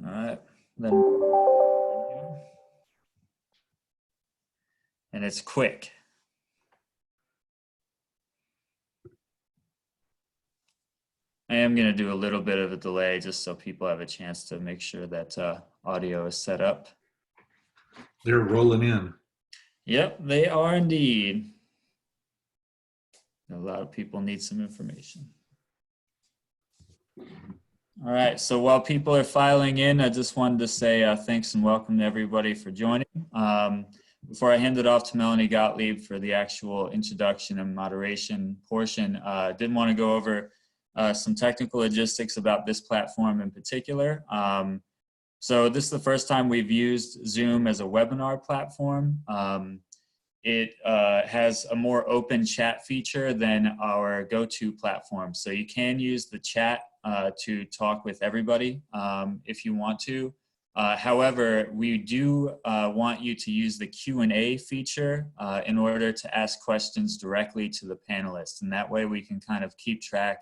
All right, then, and it's quick. I am going to do a little bit of a delay just so people have a chance to make sure that audio is set up. They're rolling in. Yep, they are indeed. A lot of people need some information. All right, so while people are filing in, I just wanted to say thanks and welcome to everybody for joining. Before I hand it off to Melanie Gottlieb for the actual introduction and moderation portion, I did want to go over some technical logistics about this platform in particular. So this is the first time we've used Zoom as a webinar platform. It has a more open chat feature than our go-to platform. So you can use the chat to talk with everybody if you want to. However, we do want you to use the Q&A feature in order to ask questions directly to the panelists. And that way we can kind of keep track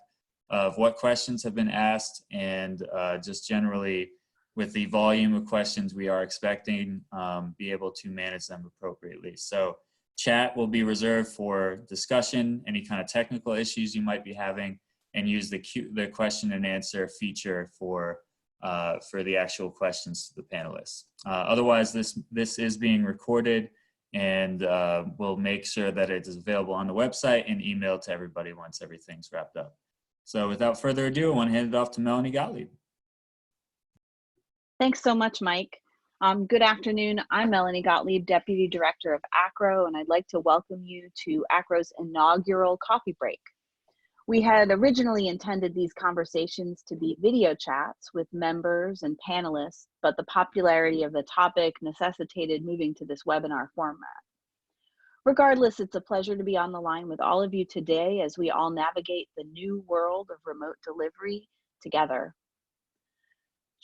of what questions have been asked and just generally with the volume of questions we are expecting, be able to manage them appropriately. So chat will be reserved for discussion, any kind of technical issues you might be having, and use the question and answer feature for the actual questions to the panelists. Otherwise, this is being recorded, and we'll make sure that it is available on the website and emailed to everybody once everything's wrapped up. So without further ado, I want to hand it off to Melanie Gottlieb. Thanks so much, Mike. Good afternoon. I'm Melanie Gottlieb, Deputy Director of ACRO, and I'd like to welcome you to ACRO's inaugural coffee break. We had originally intended these conversations to be video chats with members and panelists, but the popularity of the topic necessitated moving to this webinar format. Regardless, it's a pleasure to be on the line with all of you today as we all navigate the new world of remote delivery together.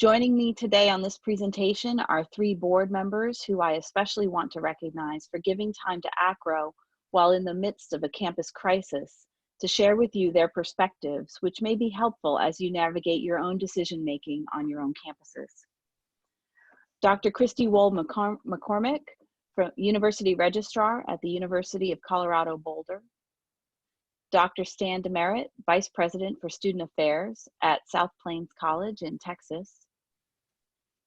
Joining me today on this presentation are three board members who I especially want to recognize for giving time to ACRO while in the midst of a campus crisis to share with you their perspectives, which may be helpful as you navigate your own decision-making on your own campuses. Dr. Christy Wold McCormick, University Registrar at the University of Colorado Boulder. Dr. Stan Demerit, Vice President for Student Affairs at South Plains College in Texas.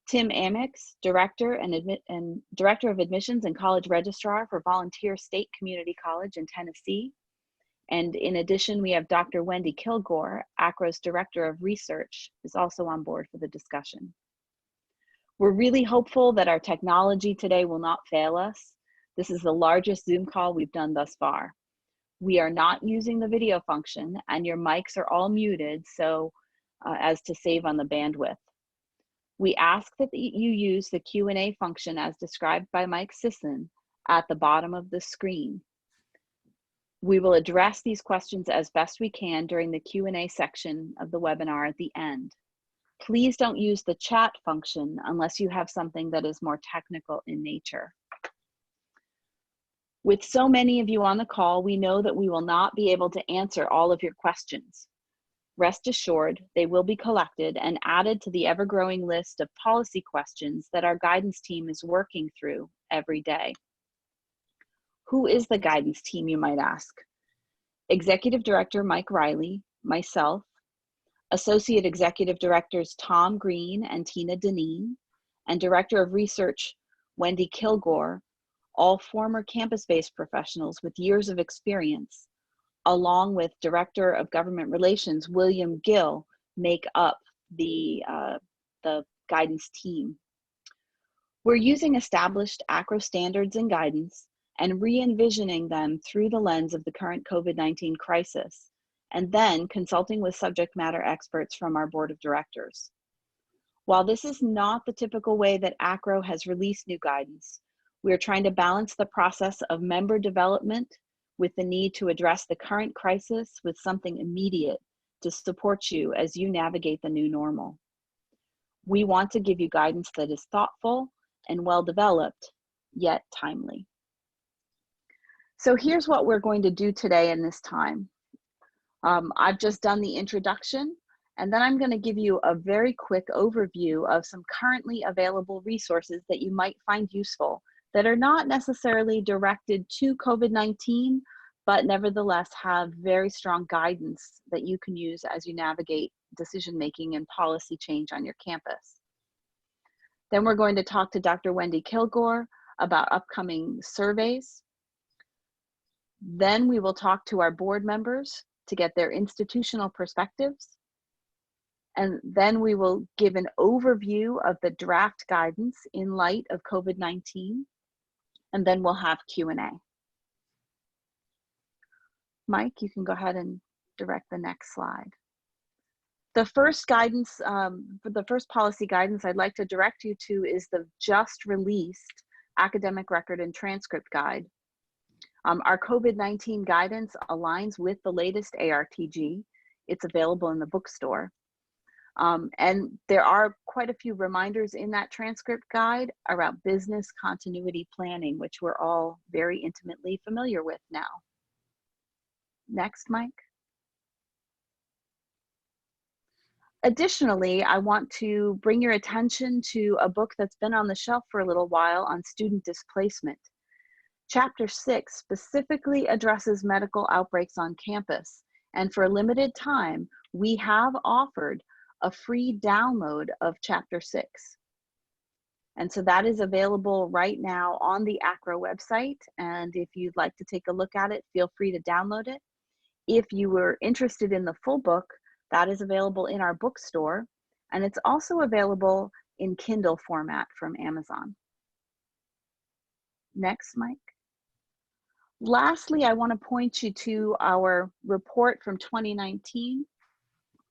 Tim Amix, Director of Admissions and College Registrar for Volunteer State Community College in Tennessee. And in addition, we have Dr. Wendy Kilgore, ACRO's Director of Research, is also on board for the discussion. We're really hopeful that our technology today will not fail us. This is the largest Zoom call we've done thus far. We are not using the video function, and your mics are all muted so as to save on the bandwidth. We ask that you use the Q&A function as described by Mike Sisson at the bottom of the screen. We will address these questions as best we can during the Q&A section of the webinar at the end. Please don't use the chat function unless you have something that is more technical in nature. With so many of you on the call, we know that we will not be able to answer all of your questions. Rest assured, they will be collected and added to the ever-growing list of policy questions that our guidance team is working through every day. Who is the guidance team, you might ask? Executive Director Mike Riley, myself, Associate Executive Directors Tom Green and Tina Deneen, and Director of Research Wendy Kilgore, all former campus-based professionals with years of experience, along with Director of Government Relations William Gill, make up the guidance team. We're using established ACRO standards and guidance and re-envisioning them through the lens of the current COVID-19 crisis, and then consulting with subject matter experts from our board of directors. While this is not the typical way that ACRO has released new guidance, we are trying to balance the process of member development with the need to address the current crisis with something immediate to support you as you navigate the new normal. We want to give you guidance that is thoughtful and well-developed, yet timely. So here's what we're going to do today in this time. I've just done the introduction, And then I'm going to give you a very quick overview of some currently available resources that you might find useful that are not necessarily directed to COVID-19, but nevertheless have very strong guidance that you can use as you navigate decision-making and policy change on your campus. Then we're going to talk to Dr. Wendy Kilgore about upcoming surveys. Then we will talk to our board members to get their institutional perspectives. And then we will give an overview of the draft guidance in light of COVID-19. And then we'll have Q&A. Mike, you can go ahead and direct the next slide. The first guidance, the first policy guidance I'd like to direct you to is the just released academic record and transcript guide. Our COVID-19 guidance aligns with the latest ARTG. It's available in the bookstore. And there are quite a few reminders in that transcript guide around business continuity planning, which we're all very intimately familiar with now. Next, Mike. Additionally, I want to bring your attention to a book that's been on the shelf for a little while on student displacement. Chapter 6 specifically addresses medical outbreaks on campus, and for a limited time, we have offered a free download of Chapter 6. And so that is available right now on the ACRO website, and if you'd like to take a look at it, feel free to download it. If you were interested in the full book, that is available in our bookstore, and it's also available in Kindle format from Amazon. Next, Mike. Lastly, I want to point you to our report from 2019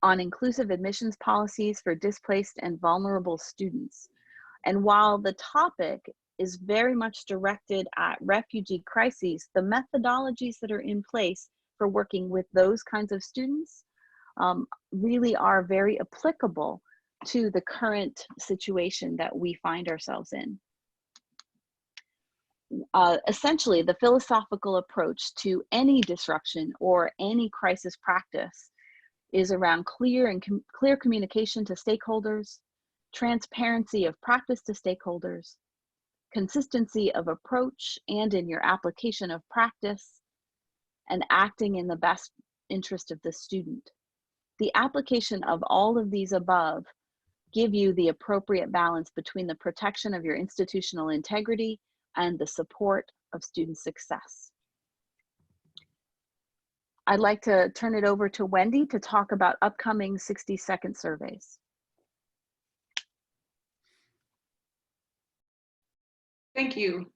on inclusive admissions policies for displaced and vulnerable students. And while the topic is very much directed at refugee crises, the methodologies that are in place for working with those kinds of students really are very applicable to the current situation that we find ourselves in. Essentially, the philosophical approach to any disruption or any crisis practice is around clear communication to stakeholders, transparency of practice to stakeholders, consistency of approach and in your application of practice, and acting in the best interest of the student. The application of all of these above give you the appropriate balance between the protection of your institutional integrity and the support of student success. I'd like to turn it over to Wendy to talk about upcoming 60-second surveys. Thank you.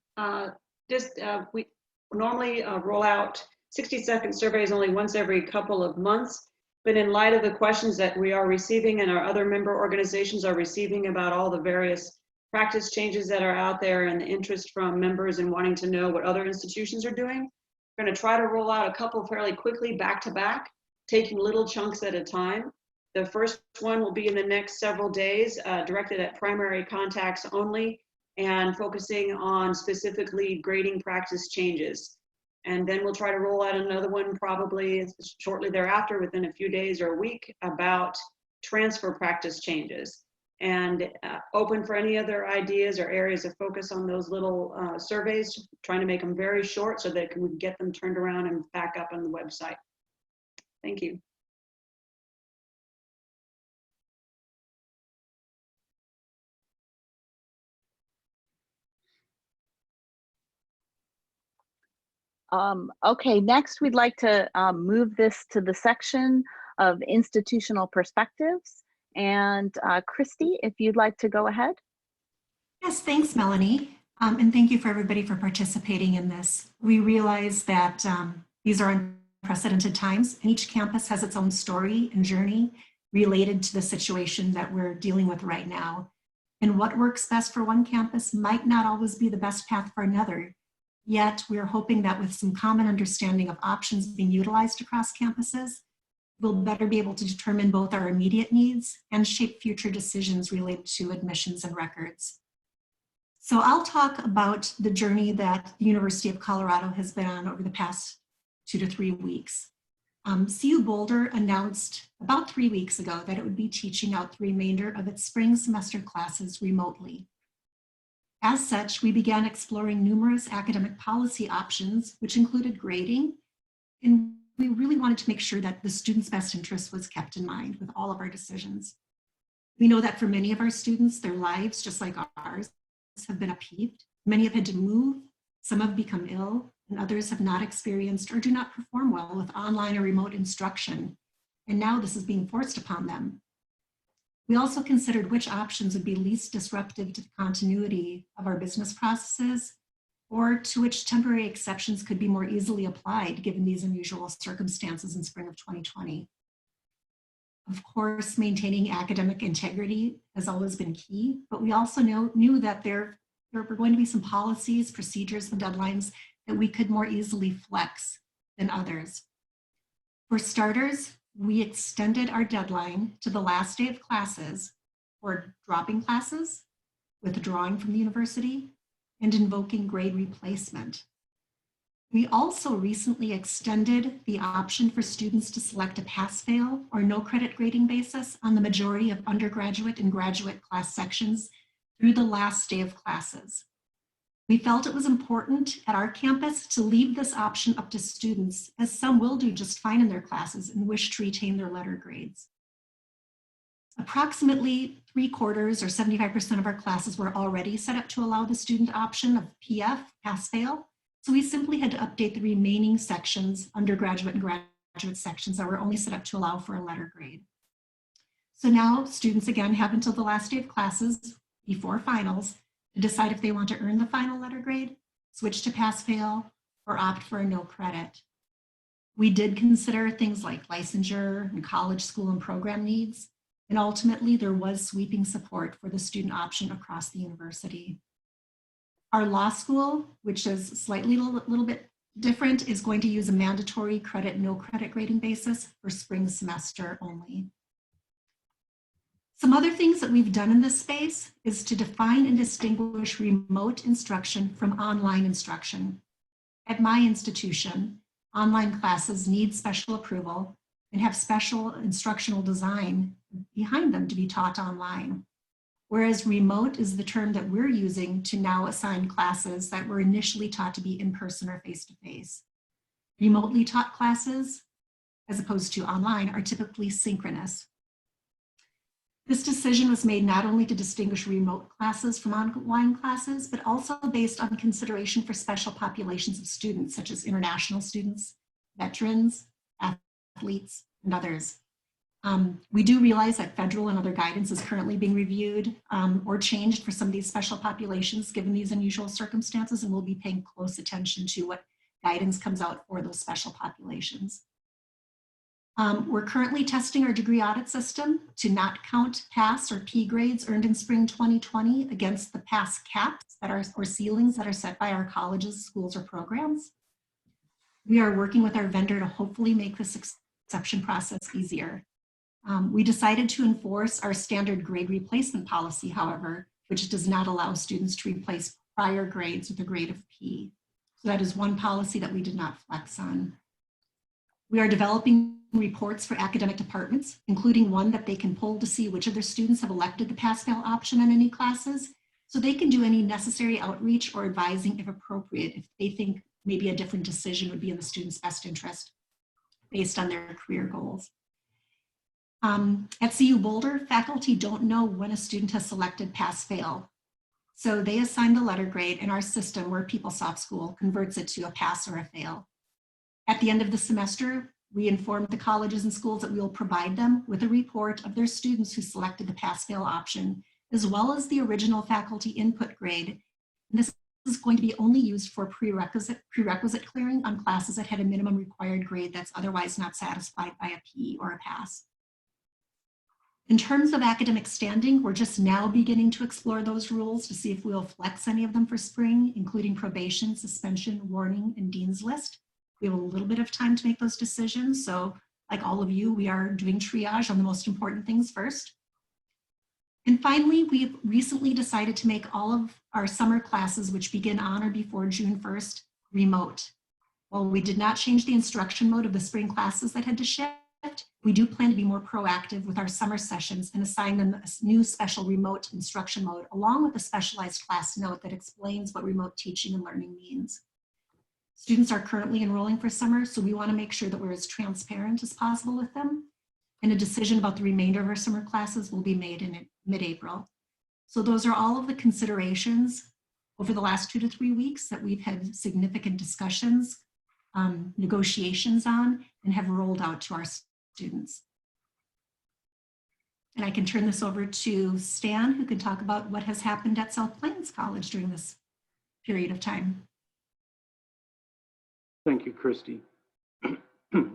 We normally roll out 60-second surveys only once every couple of months, but in light of the questions that we are receiving and our other member organizations are receiving about all the various practice changes that are out there and the interest from members in wanting to know what other institutions are doing, we're going to try to roll out a couple fairly quickly back to back, taking little chunks at a time. The first one will be in the next several days, directed at primary contacts only and focusing on specifically grading practice changes. And then we'll try to roll out another one probably shortly thereafter, within a few days or a week, about transfer practice changes. And open for any other ideas or areas of focus on those little surveys, trying to make them very short so that we can get them turned around and back up on the website. Thank you. Okay, next we'd like to move this to the section of institutional perspectives. And Christy, if you'd like to go ahead. Yes, thanks, Melanie. And thank you for everybody for participating in this. We realize that these are unprecedented times, and each campus has its own story and journey related to the situation that we're dealing with right now. And what works best for one campus might not always be the best path for another. Yet we're hoping that with some common understanding of options being utilized across campuses, we'll better be able to determine both our immediate needs and shape future decisions related to admissions and records. So I'll talk about the journey that the University of Colorado has been on over the past 2 to 3 weeks. CU Boulder announced about 3 weeks ago that it would be teaching out the remainder of its spring semester classes remotely. As such, we began exploring numerous academic policy options, which included grading, and we really wanted to make sure that the students' best interest was kept in mind with all of our decisions. We know that for many of our students, their lives, just like ours, have been upheaved. Many have had to move, some have become ill, and others have not experienced or do not perform well with online or remote instruction. And now this is being forced upon them. We also considered which options would be least disruptive to the continuity of our business processes, or to which temporary exceptions could be more easily applied given these unusual circumstances in spring of 2020. Of course, maintaining academic integrity has always been key, but we also knew that there were going to be some policies, procedures, and deadlines that we could more easily flex than others. For starters, we extended our deadline to the last day of classes for dropping classes, withdrawing from the university, and invoking grade replacement. We also recently extended the option for students to select a pass-fail or no credit grading basis on the majority of undergraduate and graduate class sections through the last day of classes. We felt it was important at our campus to leave this option up to students, as some will do just fine in their classes and wish to retain their letter grades. Approximately 3/4 or 75% of our classes were already set up to allow the student option of PF, pass-fail. So we simply had to update the remaining sections, undergraduate and graduate sections, that were only set up to allow for a letter grade. So now students again have until the last day of classes before finals to decide if they want to earn the final letter grade, switch to pass-fail, or opt for a no credit. We did consider things like licensure and college, school, and program needs, and ultimately there was sweeping support for the student option across the university. Our law school, which is slightly a little bit different, is going to use a mandatory credit, no credit grading basis for spring semester only. Some other things that we've done in this space is to define and distinguish remote instruction from online instruction. At my institution, online classes need special approval and have special instructional design behind them to be taught online. Whereas remote is the term that we're using to now assign classes that were initially taught to be in person or face-to-face. Remotely taught classes, as opposed to online, are typically synchronous. This decision was made not only to distinguish remote classes from online classes, but also based on consideration for special populations of students, such as international students, veterans, athletes, and others. We do realize that federal and other guidance is currently being reviewed or changed for some of these special populations given these unusual circumstances, and we'll be paying close attention to what guidance comes out for those special populations. We're currently testing our degree audit system to not count pass or P grades earned in spring 2020 against the pass caps that are, or ceilings that are set by our colleges, schools, or programs. We are working with our vendor to hopefully make this exception process easier. We decided to enforce our standard grade replacement policy, however, which does not allow students to replace prior grades with a grade of P. So that is one policy that we did not flex on. We are developing reports for academic departments, including one that they can pull to see which of their students have elected the pass-fail option in any classes, so they can do any necessary outreach or advising if appropriate, if they think maybe a different decision would be in the student's best interest based on their career goals. At CU Boulder, faculty don't know when a student has selected pass-fail. So they assign the letter grade, and our system, where PeopleSoft School, converts it to a pass or a fail. At the end of the semester, we inform the colleges and schools that we will provide them with a report of their students who selected the pass-fail option, as well as the original faculty input grade. And this is going to be only used for prerequisite clearing on classes that had a minimum required grade that's otherwise not satisfied by a P or a pass. In terms of academic standing, we're just now beginning to explore those rules to see if we'll flex any of them for spring, including probation, suspension, warning, and dean's list. We have a little bit of time to make those decisions. So like all of you, we are doing triage on the most important things first. And finally, we've recently decided to make all of our summer classes, which begin on or before June 1st, remote. While we did not change the instruction mode of the spring classes that had to shift, we do plan to be more proactive with our summer sessions and assign them a new special remote instruction mode, along with a specialized class note that explains what remote teaching and learning means. Students are currently enrolling for summer, so we want to make sure that we're as transparent as possible with them. And a decision about the remainder of our summer classes will be made in mid-April. So those are all of the considerations over the last 2 to 3 weeks that we've had significant discussions, negotiations on, and have rolled out to our students. And I can turn this over to Stan, who can talk about what has happened at South Plains College during this period of time. Thank you, Christy.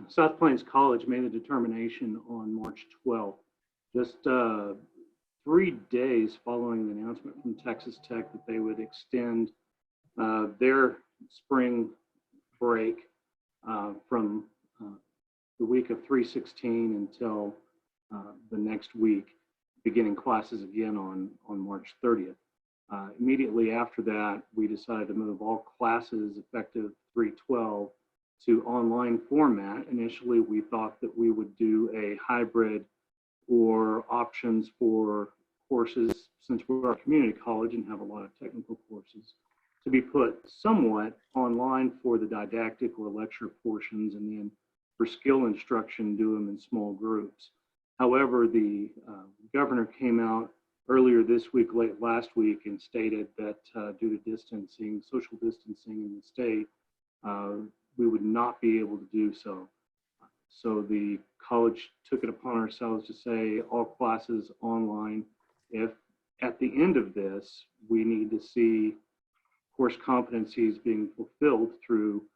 South Plains College made a determination on March 12th, just 3 days following the announcement from Texas Tech that they would extend their spring break from the week of 3/16 until the next week, beginning classes again on March 30th. Immediately after that, we decided to move all classes effective 3/12 to online format. Initially, we thought that we would do a hybrid or options for courses, since we're a community college and have a lot of technical courses, to be put somewhat online for the didactic or lecture portions, and then for skill instruction, do them in small groups. However, the governor came out earlier this week, late last week, and stated that due to distancing, social distancing in the state, we would not be able to do so. So the college took it upon ourselves to say all classes online. If at the end of this, we need to see course competencies being fulfilled through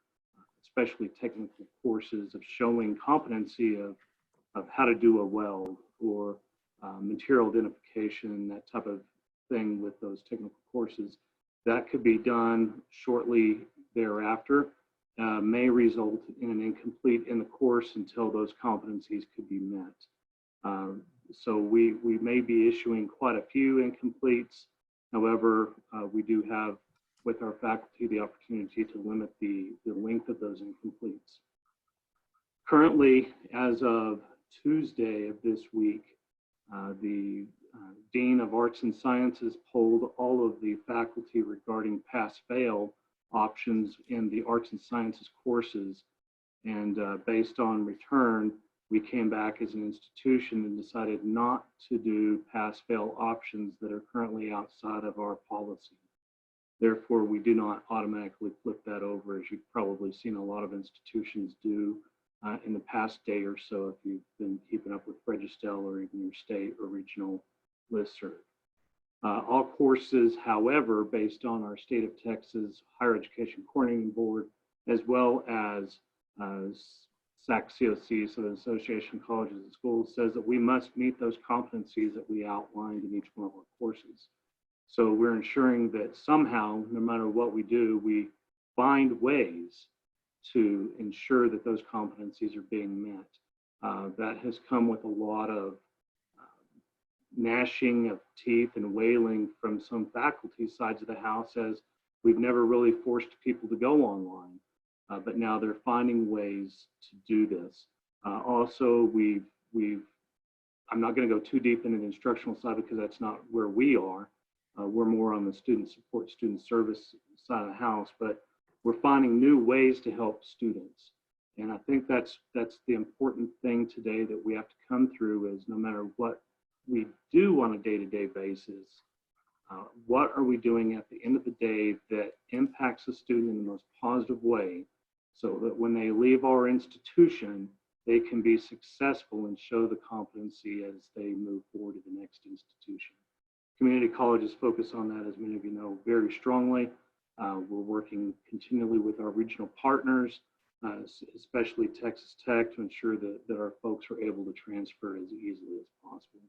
especially technical courses of showing competency of how to do a weld or material identification, that type of thing with those technical courses, that could be done shortly thereafter. May result in an incomplete in the course until those competencies could be met. So we may be issuing quite a few incompletes. However, we do have with our faculty the opportunity to limit the length of those incompletes. Currently, as of Tuesday of this week, the Dean of Arts and Sciences polled all of the faculty regarding pass-fail options in the arts and sciences courses. And based on return, we came back as an institution and decided not to do pass-fail options that are currently outside of our policy. Therefore, we do not automatically flip that over, as you've probably seen a lot of institutions do in the past day or so, if you've been keeping up with Registel or even your state or regional listserv. All courses, however, based on our state of Texas Higher Education Coordinating Board, as well as SACCOC, so the Association of Colleges and Schools, says that we must meet those competencies that we outlined in each one of our courses. So we're ensuring that somehow, no matter what we do, we find ways to ensure that those competencies are being met. That has come with a lot of gnashing of teeth and wailing from some faculty sides of the house, as we've never really forced people to go online, but now they're finding ways to do this. Also, I'm not going to go too deep into the instructional side because that's not where we are. We're more on the student support, student service side of the house, but we're finding new ways to help students. And I think that's the important thing today that we have to come through, is no matter what we do on a day-to-day basis, what are we doing at the end of the day that impacts the student in the most positive way, so that when they leave our institution, they can be successful and show the competency as they move forward to the next institution. Community colleges focus on that, as many of you know, very strongly. We're working continually with our regional partners, especially Texas Tech, to ensure that our folks are able to transfer as easily as possible.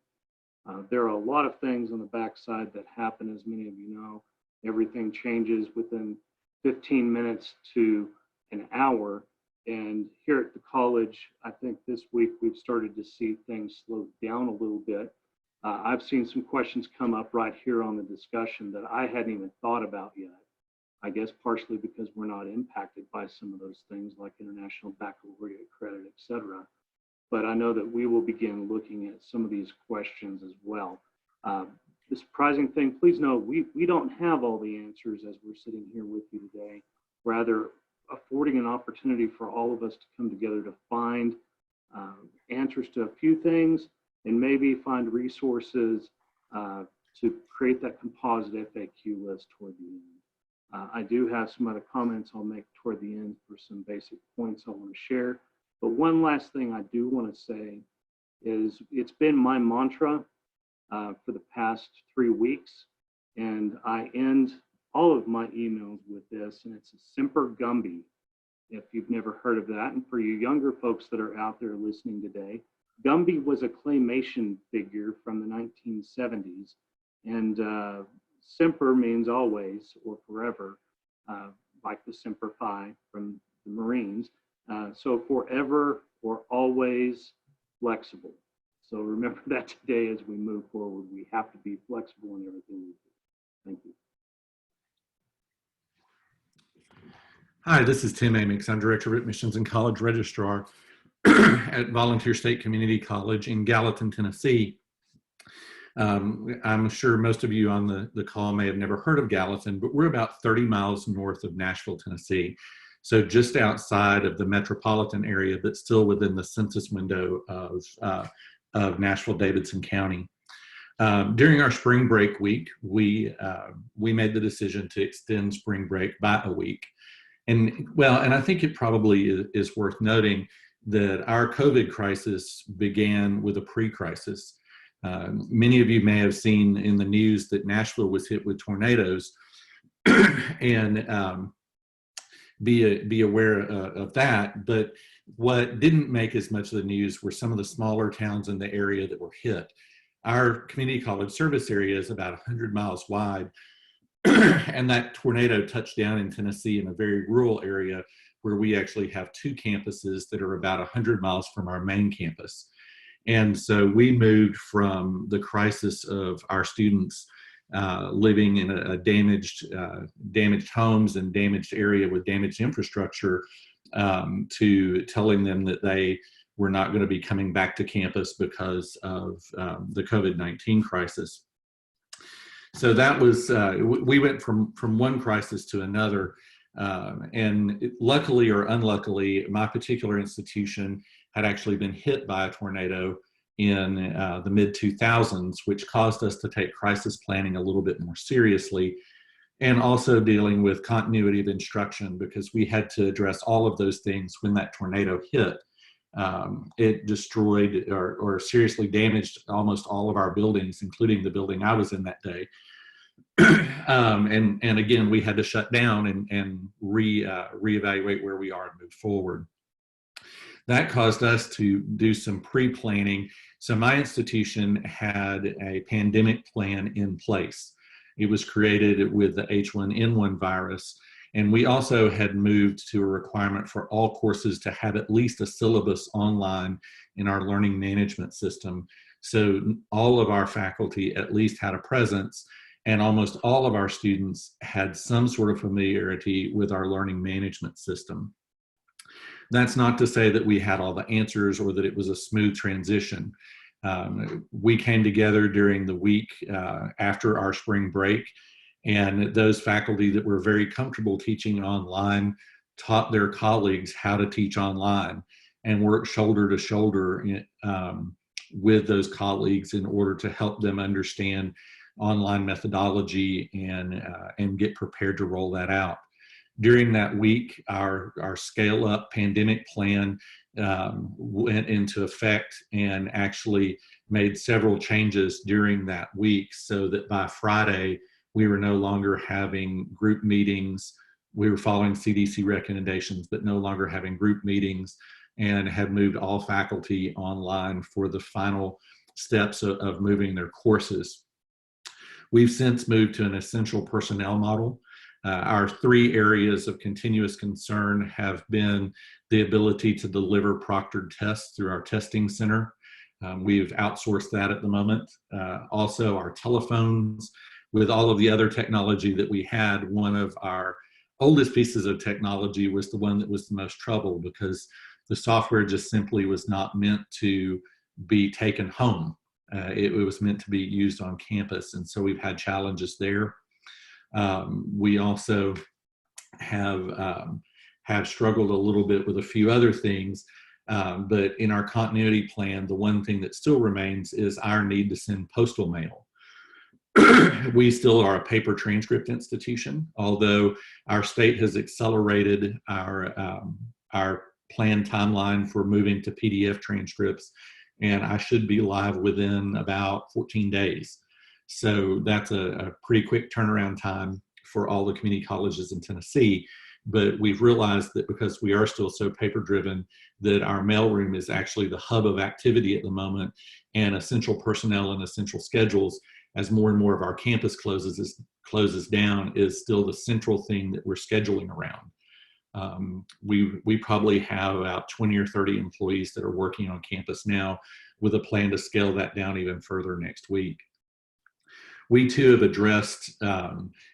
There are a lot of things on the backside that happen, as many of you know. Everything changes within 15 minutes to an hour. And here at the college, I think this week we've started to see things slow down a little bit. I've seen some questions come up right here on the discussion that I hadn't even thought about yet. I guess partially because we're not impacted by some of those things like international baccalaureate credit, et cetera. But I know that we will begin looking at some of these questions as well. The surprising thing, please know, we don't have all the answers as we're sitting here with you today. Rather, affording an opportunity for all of us to come together to find answers to a few things and maybe find resources to create that composite FAQ list toward the end. I do have some other comments I'll make toward the end for some basic points I want to share. But one last thing I do want to say is it's been my mantra for the past 3 weeks, and I end all of my emails with this, and it's a Semper Gumby, if you've never heard of that. And for you younger folks that are out there listening today, Gumby was a claymation figure from the 1970s, and Semper means always or forever, like the Semper Fi from the Marines. So forever or always flexible. So remember that today as we move forward. We have to be flexible in everything we do. Thank you. Hi, this is Tim Amix. I'm Director of Admissions and College Registrar at Volunteer State Community College in Gallatin, Tennessee. I'm sure most of you on the call may have never heard of Gallatin, but we're about 30 miles north of Nashville, Tennessee. So just outside of the metropolitan area, but still within the census window of Nashville-Davidson County. During our spring break week, we made the decision to extend spring break by a week. And I think it probably is worth noting that our COVID crisis began with a pre-crisis. Many of you may have seen in the news that Nashville was hit with tornadoes, and be aware of that. But what didn't make as much of the news were some of the smaller towns in the area that were hit. Our community college service area is about 100 miles wide, and that tornado touched down in Tennessee in a very rural area where we actually have 2 campuses that are about 100 miles from our main campus. And so we moved from the crisis of our students living in a damaged homes and damaged area with damaged infrastructure to telling them that they were not going to be coming back to campus because of the COVID-19 crisis. So that was, we went from one crisis to another. And luckily or unluckily, my particular institution had actually been hit by a tornado in the mid-2000s, which caused us to take crisis planning a little bit more seriously, and also dealing with continuity of instruction, because we had to address all of those things when that tornado hit. It destroyed or seriously damaged almost all of our buildings, including the building I was in that day. And again, we had to shut down and reevaluate where we are and move forward. That caused us to do some pre-planning. So my institution had a pandemic plan in place. It was created with the H1N1 virus. And we also had moved to a requirement for all courses to have at least a syllabus online in our learning management system. So all of our faculty at least had a presence, and almost all of our students had some sort of familiarity with our learning management system. That's not to say that we had all the answers or that it was a smooth transition. We came together during the week after our spring break, and those faculty that were very comfortable teaching online taught their colleagues how to teach online and worked shoulder to shoulder with those colleagues in order to help them understand online methodology and get prepared to roll that out. During that week, our scale up pandemic plan went into effect and actually made several changes during that week, so that by Friday, we were no longer having group meetings. We were following CDC recommendations, but no longer having group meetings, and had moved all faculty online for the final steps of moving their courses. We've since moved to an essential personnel model. Our 3 areas of continuous concern have been the ability to deliver proctored tests through our testing center. We've outsourced that at the moment. Also our telephones. With all of the other technology that we had, one of our oldest pieces of technology was the one that was the most trouble, because the software just simply was not meant to be taken home. It was meant to be used on campus, and so we've had challenges there. We also have struggled a little bit with a few other things, but in our continuity plan, the one thing that still remains is our need to send postal mail. We still are a paper transcript institution, although our state has accelerated our planned timeline for moving to PDF transcripts, and I should be live within about 14 days. So that's a pretty quick turnaround time for all the community colleges in Tennessee. But we've realized that because we are still so paper driven, that our mailroom is actually the hub of activity at the moment, and essential personnel and essential schedules, as more and more of our campus closes down, is still the central thing that we're scheduling around. We probably have about 20 or 30 employees that are working on campus now, with a plan to scale that down even further next week. We too have addressed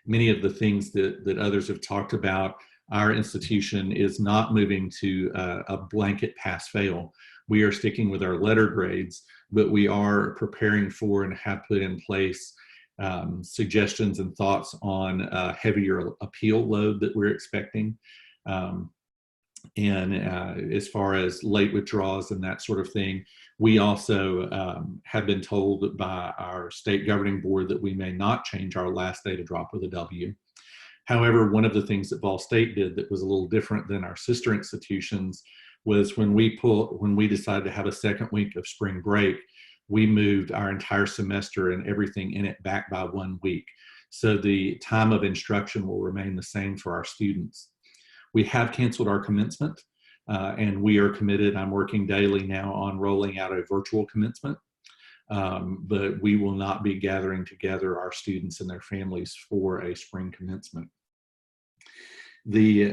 many of the things that others have talked about. Our institution is not moving to a blanket pass-fail. We are sticking with our letter grades, but we are preparing for and have put in place suggestions and thoughts on a heavier appeal load that we're expecting. And as far as late withdrawals and that sort of thing, we also have been told by our state governing board that we may not change our last day to drop with a W. However, one of the things that Ball State did that was a little different than our sister institutions was when we decided to have a second week of spring break, we moved our entire semester and everything in it back by 1 week. So the time of instruction will remain the same for our students. We have canceled our commencement, and we are committed. I'm working daily now on rolling out a virtual commencement, but we will not be gathering together our students and their families for a spring commencement. The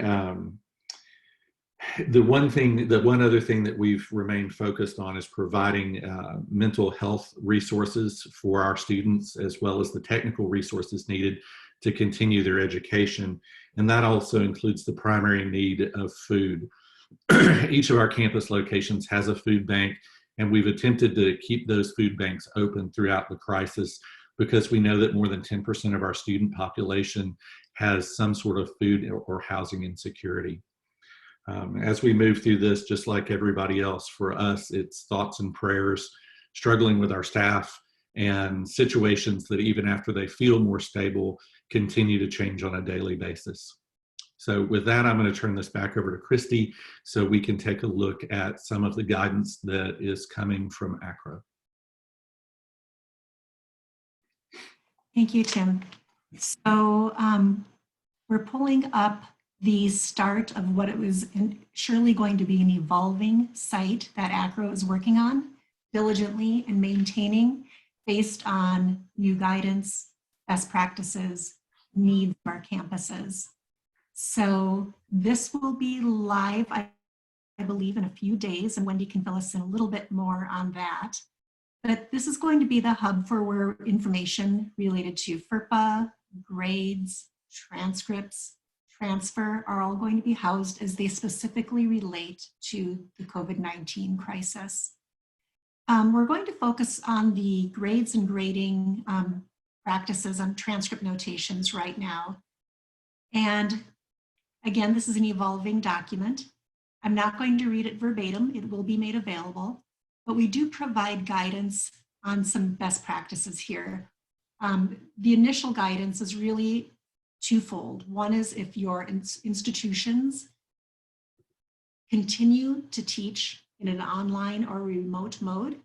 one other thing that we've remained focused on is providing mental health resources for our students, as well as the technical resources needed to continue their education. And that also includes the primary need of food. Each of our campus locations has a food bank, and we've attempted to keep those food banks open throughout the crisis, because we know that more than 10% of our student population has some sort of food or housing insecurity. As we move through this, just like everybody else, for us, it's thoughts and prayers, struggling with our staff, and situations that even after they feel more stable, continue to change on a daily basis. So with that, I'm going to turn this back over to Christy so we can take a look at some of the guidance that is coming from ACRO. Thank you, Tim. So we're pulling up the start of what it was surely going to be an evolving site that ACRO is working on diligently and maintaining based on new guidance, best practices, needs of our campuses. So this will be live, I believe, in a few days, and Wendy can fill us in a little bit more on that. But this is going to be the hub for where information related to FERPA, grades, transcripts, transfer are all going to be housed as they specifically relate to the COVID-19 crisis. We're going to focus on the grades and grading practices on transcript notations right now. And again, this is an evolving document. I'm not going to read it verbatim. It will be made available, but we do provide guidance on some best practices here. The initial guidance is really twofold. One is if your institutions continue to teach in an online or remote mode,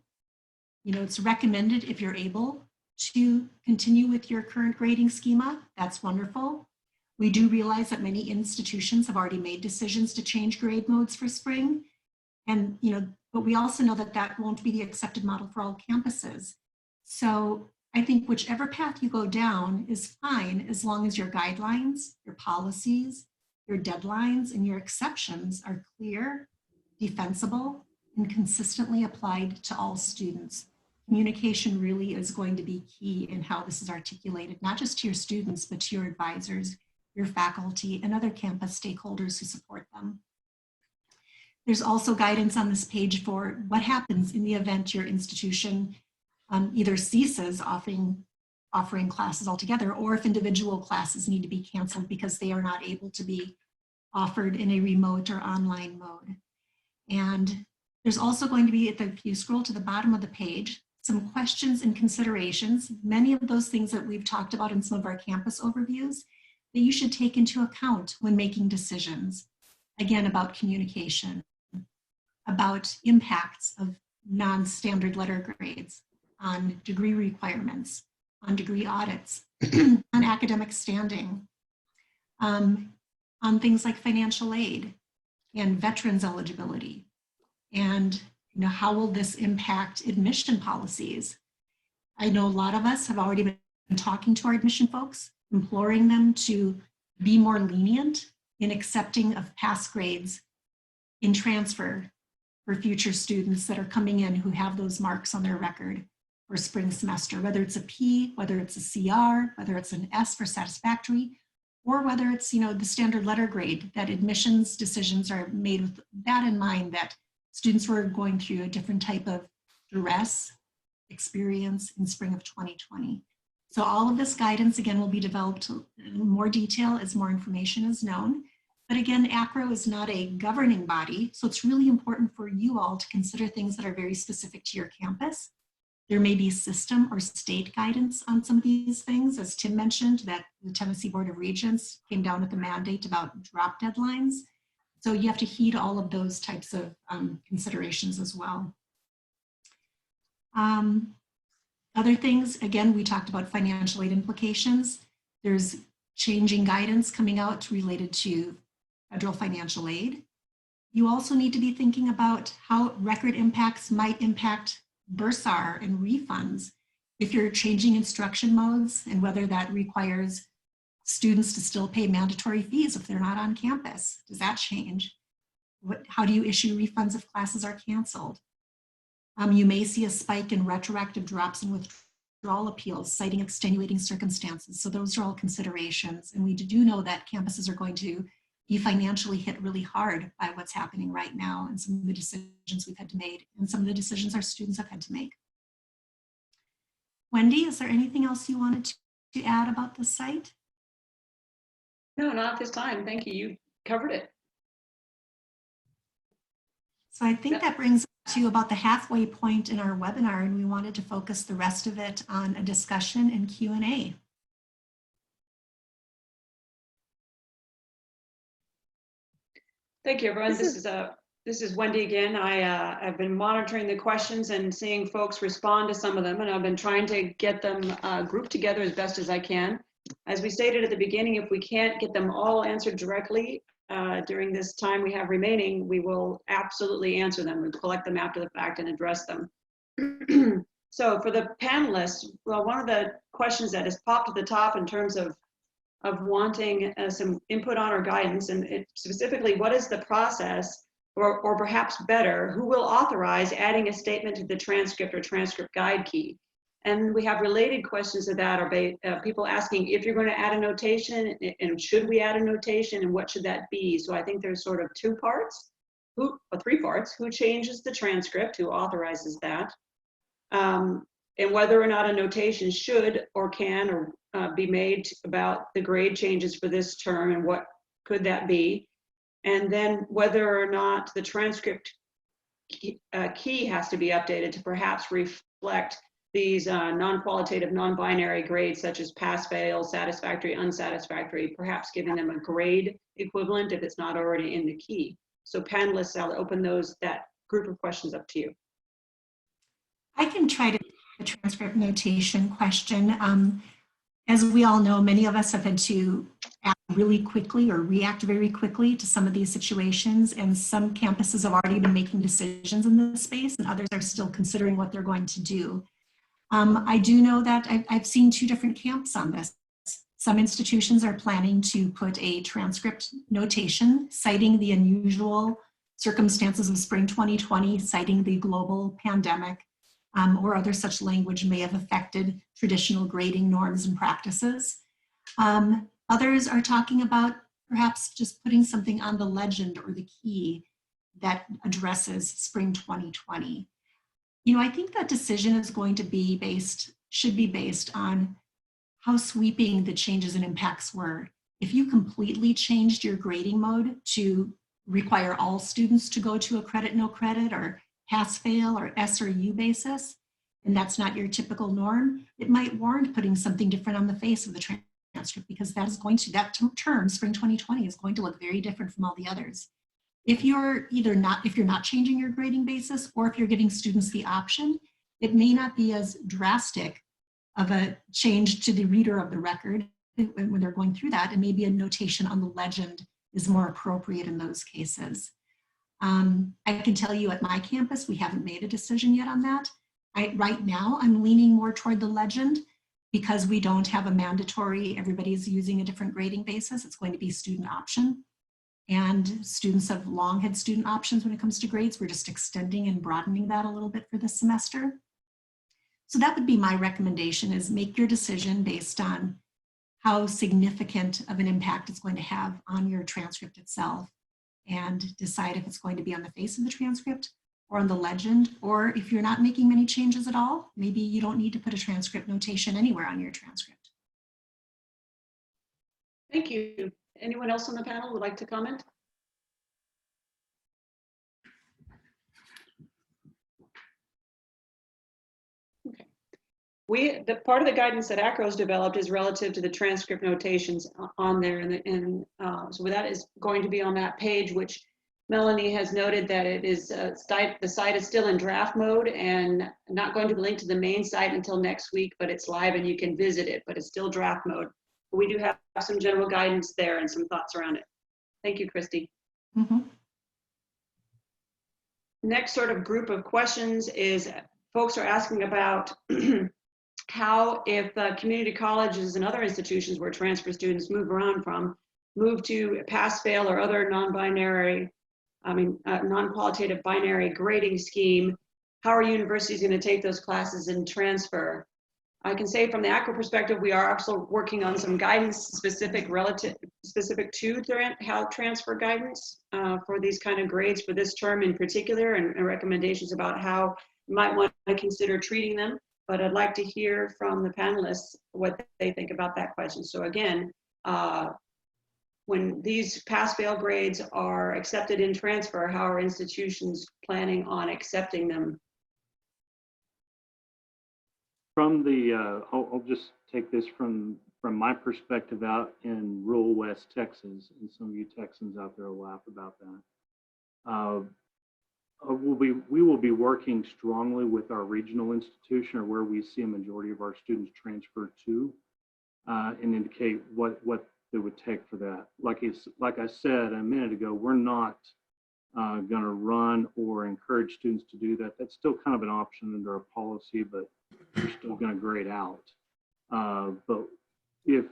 it's recommended if you're able to continue with your current grading schema. That's wonderful. We do realize that many institutions have already made decisions to change grade modes for spring. And, but we also know that that won't be the accepted model for all campuses. So I think whichever path you go down is fine, as long as your guidelines, your policies, your deadlines, and your exceptions are clear, defensible, and consistently applied to all students. Communication really is going to be key in how this is articulated, not just to your students, but to your advisors, your faculty, and other campus stakeholders who support them. There's also guidance on this page for what happens in the event your institution either ceases offering classes altogether, or if individual classes need to be canceled because they are not able to be offered in a remote or online mode. And there's also going to be, if you scroll to the bottom of the page, some questions and considerations, many of those things that we've talked about in some of our campus overviews that you should take into account when making decisions. Again, about communication, about impacts of non-standard letter grades on degree requirements, on degree audits, on academic standing, on things like financial aid and veterans eligibility. And how will this impact admission policies? I know a lot of us have already been talking to our admission folks, imploring them to be more lenient in accepting of past grades in transfer for future students that are coming in who have those marks on their record for spring semester, whether it's a P, whether it's a CR, whether it's an S for satisfactory, or whether it's the standard letter grade, that admissions decisions are made with that in mind, that students were going through a different type of duress experience in spring of 2020. So all of this guidance, again, will be developed in more detail as more information is known. But again, ACRO is not a governing body, so it's really important for you all to consider things that are very specific to your campus. There may be system or state guidance on some of these things. As Tim mentioned, that the Tennessee Board of Regents came down with a mandate about drop deadlines. So you have to heed all of those types of considerations as well. Other things, again, we talked about financial aid implications. There's changing guidance coming out related to federal financial aid. You also need to be thinking about how record impacts might impact bursar and refunds if you're changing instruction modes, and whether that requires students to still pay mandatory fees if they're not on campus. Does that change? How do you issue refunds if classes are canceled? You may see a spike in retroactive drops and withdrawal appeals, citing extenuating circumstances. So those are all considerations. And we do know that campuses are going to be financially hit really hard by what's happening right now, and some of the decisions we've had to make, and some of the decisions our students have had to make. Wendy, is there anything else you wanted to add about the site? No, not at this time. Thank you. You covered it. So I think that brings us to about the halfway point in our webinar, and we wanted to focus the rest of it on a discussion and Q&A. Thank you, everyone. This is Wendy again. I've been monitoring the questions and seeing folks respond to some of them, and I've been trying to get them grouped together as best as I can. As we stated at the beginning, if we can't get them all answered directly during this time we have remaining, we will absolutely answer them. We'll collect them after the fact and address them. So for the panelists, well, one of the questions that has popped at the top in terms of wanting some input on our guidance, and specifically, what is the process, or perhaps better, who will authorize adding a statement to the transcript or transcript guide key? And we have related questions to that, are people asking if you're going to add a notation, and should we add a notation, and what should that be? So I think there's sort of two parts, or three parts: who changes the transcript, who authorizes that, and whether or not a notation should or can or be made about the grade changes for this term, and what could that be, and then whether or not the transcript key has to be updated to perhaps reflect these non-qualitative, non-binary grades such as pass, fail, satisfactory, unsatisfactory, perhaps giving them a grade equivalent if it's not already in the key. So panelists, I'll open that group of questions up to you. I can try to the transcript notation question. As we all know, many of us have had to act really quickly or react very quickly to some of these situations, and some campuses have already been making decisions in this space, and others are still considering what they're going to do. I do know that I've seen two different camps on this. Some institutions are planning to put a transcript notation citing the unusual circumstances of spring 2020, citing the global pandemic, or other such language may have affected traditional grading norms and practices. Others are talking about perhaps just putting something on the legend or the key that addresses spring 2020. You know, I think that decision is going to be should be based on how sweeping the changes and impacts were. If you completely changed your grading mode to require all students to go to a credit, no credit, or pass fail or S or U basis, and that's not your typical norm, it might warrant putting something different on the face of the transcript, because that term, spring 2020, is going to look very different from all the others. If you're not changing your grading basis, or if you're giving students the option, it may not be as drastic of a change to the reader of the record when they're going through that, and maybe a notation on the legend is more appropriate in those cases. I can tell you at my campus, we haven't made a decision yet on that. Right now, I'm leaning more toward the legend because we don't have a mandatory, everybody's using a different grading basis. It's going to be student option. And students have long had student options when it comes to grades. We're just extending and broadening that a little bit for this semester. So that would be my recommendation, is make your decision based on how significant of an impact it's going to have on your transcript itself, and decide if it's going to be on the face of the transcript or on the legend, or if you're not making many changes at all, maybe you don't need to put a transcript notation anywhere on your transcript. Thank you. Anyone else on the panel would like to comment? The part of the guidance that ACRO's developed is relative to the transcript notations on there, so that is going to be on that page, which Melanie has noted that it is the site is still in draft mode and not going to be linked to the main site until next week, but it's live and you can visit it, but it's still draft mode. But we do have some general guidance there and some thoughts around it. Thank you, Christy. Mm-hmm. Next sort of group of questions is folks are asking about how, if community colleges and other institutions where transfer students move to pass, fail, or other non-qualitative binary grading scheme, how are universities going to take those classes and transfer? I can say from the ACRO perspective, we are also working on some guidance specific to how transfer guidance for these kind of grades for this term in particular, and recommendations about how you might want to consider treating them. But I'd like to hear from the panelists what they think about that question. So again, when these pass-fail grades are accepted in transfer, how are institutions planning on accepting them? From the, I'll just take this from my perspective out in rural West Texas, and some of you Texans out there will laugh about that. We will be working strongly with our regional institution, or where we see a majority of our students transfer to, and indicate what it would take for that. Like I said a minute ago, we're not going to run or encourage students to do that. That's still kind of an option under our policy, but we're still going to grade out. But if